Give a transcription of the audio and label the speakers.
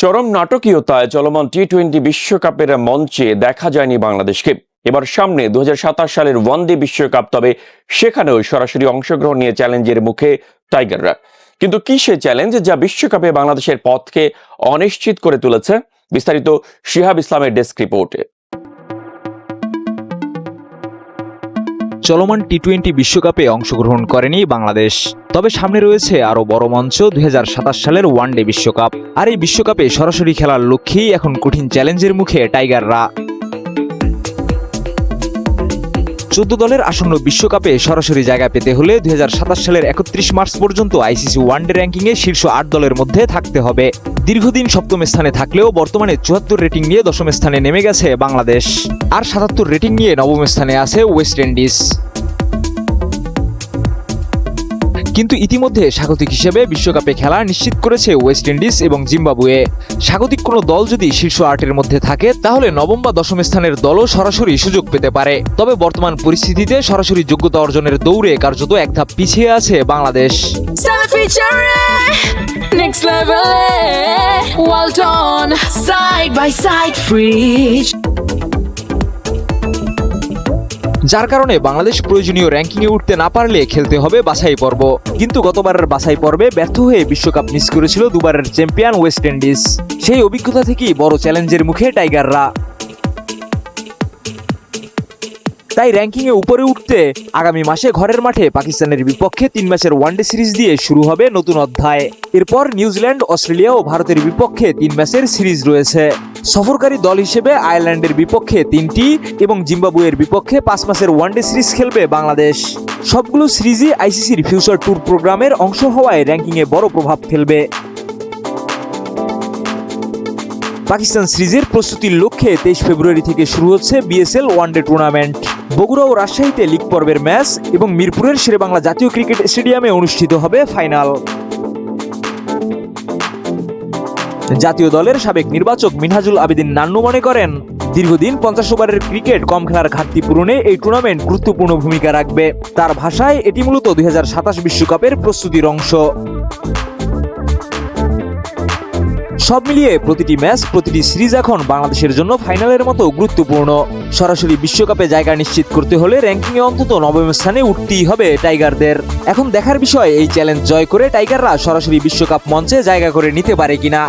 Speaker 1: চরম নাটকীয়তায় চলমান টি-20 বিশ্বকাপের মঞ্চে দেখা যায়নি বাংলাদেশকে। এবার সামনে 2027 সালের ওয়ানডে বিশ্বকাপ, তবে সেখানেও সরাসরি অংশগ্রহণ নিয়ে চ্যালেঞ্জের মুখে টাইগাররা। কিন্তু কি সে চ্যালেঞ্জ যা বিশ্বকাপে বাংলাদেশের পথকে অনিশ্চিত করে তুলেছে? বিস্তারিত শিহাব ইসলামের ডেস্ক রিপোর্টে।
Speaker 2: চলমান টি-20 বিশ্বকাপে অংশগ্রহণ করেনি বাংলাদেশ, তবে সামনে রয়েছে আরো বড় মঞ্চ 2027 সালের ওয়ানডে বিশ্বকাপ। আর এই বিশ্বকাপে সরাসরি খেলার লক্ষ্যেই এখন কঠিন চ্যালেঞ্জের মুখে টাইগাররা। 14 দলের আসন্ন বিশ্বকাপে সরাসরি জায়গা পেতে হলে 2027 সালের 31 মার্চ পর্যন্ত আইসিসি ওয়ানডে র্যাঙ্কিংয়ে শীর্ষ 8 দলের মধ্যে থাকতে হবে। দীর্ঘদিন সপ্তম স্থানে থাকলেও বর্তমানে 74 রেটিং নিয়ে দশম স্থানে নেমে গেছে বাংলাদেশ, আর 77 রেটিং নিয়ে নবম স্থানে আছে ওয়েস্ট ইন্ডিজ। কিন্তু ইতিমধ্যে স্বাগতিক হিসেবে বিশ্বকাপে খেলা নিশ্চিত করেছে ওয়েস্ট ইন্ডিজ এবং জিম্বাবুয়ে। স্বাগতিক কোনো দল যদি শীর্ষ 8-এর মধ্যে থাকে তাহলে নবম বা দশম স্থানের দলও সরাসরি সুযোগ পেতে পারে। তবে বর্তমান পরিস্থিতিতে সরাসরি যোগ্যতা অর্জনের দৌড়ে কার্যত এক ধাপ পিছিয়ে আছে Bangladesh.
Speaker 3: Next level, well done, side by side fridge.
Speaker 2: যার কারণে বাংলাদেশ প্রয়োজনীয় র্যাঙ্কিংয়ে উঠতে না পারলে খেলতে হবে বাছাই পর্ব। কিন্তু গতবারের বাছাই পর্বে ব্যর্থ হয়ে বিশ্বকাপ মিস করেছিল দুবারের চ্যাম্পিয়ন ওয়েস্ট ইন্ডিজ। সেই অভিজ্ঞতা থেকেই বড় চ্যালেঞ্জের মুখে টাইগাররা। তাই র্যাঙ্কিংয়ে উপরে উঠতে আগামী মাসে ঘরের মাঠে পাকিস্তানের বিপক্ষে 3 ম্যাচের ওয়ানডে সিরিজ দিয়ে শুরু হবে নতুন অধ্যায়। এরপর নিউজিল্যান্ড, অস্ট্রেলিয়া ও ভারতের বিপক্ষে 3 ম্যাচের সিরিজ রয়েছে। সফরকারী দল হিসেবে আয়ারল্যান্ডের বিপক্ষে 3টি এবং জিম্বাবুয়ের বিপক্ষে 5 ম্যাচের ওয়ানডে সিরিজ খেলবে বাংলাদেশ। সবগুলো সিরিজই আইসিসির ফিউচার ট্যুর প্রোগ্রামের অংশ হওয়ায় র্যাঙ্কিংয়ে বড় প্রভাব ফেলবে। পাকিস্তান সিরিজের প্রস্তুতির লক্ষ্যে 23 ফেব্রুয়ারি থেকে শুরু হচ্ছে বিএসএল ওয়ানডে টুর্নামেন্ট। বগুড়া ও রাজশাহীতে লিগ পর্বের ম্যাচ এবং মিরপুরের শেরেবাংলা জাতীয় ক্রিকেট স্টেডিয়ামে অনুষ্ঠিত হবে ফাইনাল। জাতীয় দলের সাবেক নির্বাচক মিনহাজুল আবেদিন নান্নু মনে করেন, দীর্ঘদিন 50 ওভারের ক্রিকেট কম খেলার ঘাটতি পূরণে এই টুর্নামেন্ট গুরুত্বপূর্ণ ভূমিকা রাখবে। তার ভাষায় এটি মূলত 2027 বিশ্বকাপের প্রস্তুতির অংশ। সব মিলিয়ে প্রতিটি ম্যাচ, প্রতিটি সিরিজ এখন বাংলাদেশের জন্য ফাইনালের মতো গুরুত্বপূর্ণ। সরাসরি বিশ্বকাপে জায়গা নিশ্চিত করতে হলে র্যাঙ্কিংয়ে অন্তত নবম স্থানে উঠতেই হবে টাইগারদের। এখন দেখার বিষয় এই চ্যালেঞ্জ জয় করে টাইগাররা সরাসরি বিশ্বকাপ মঞ্চে জায়গা করে নিতে পারে কিনা।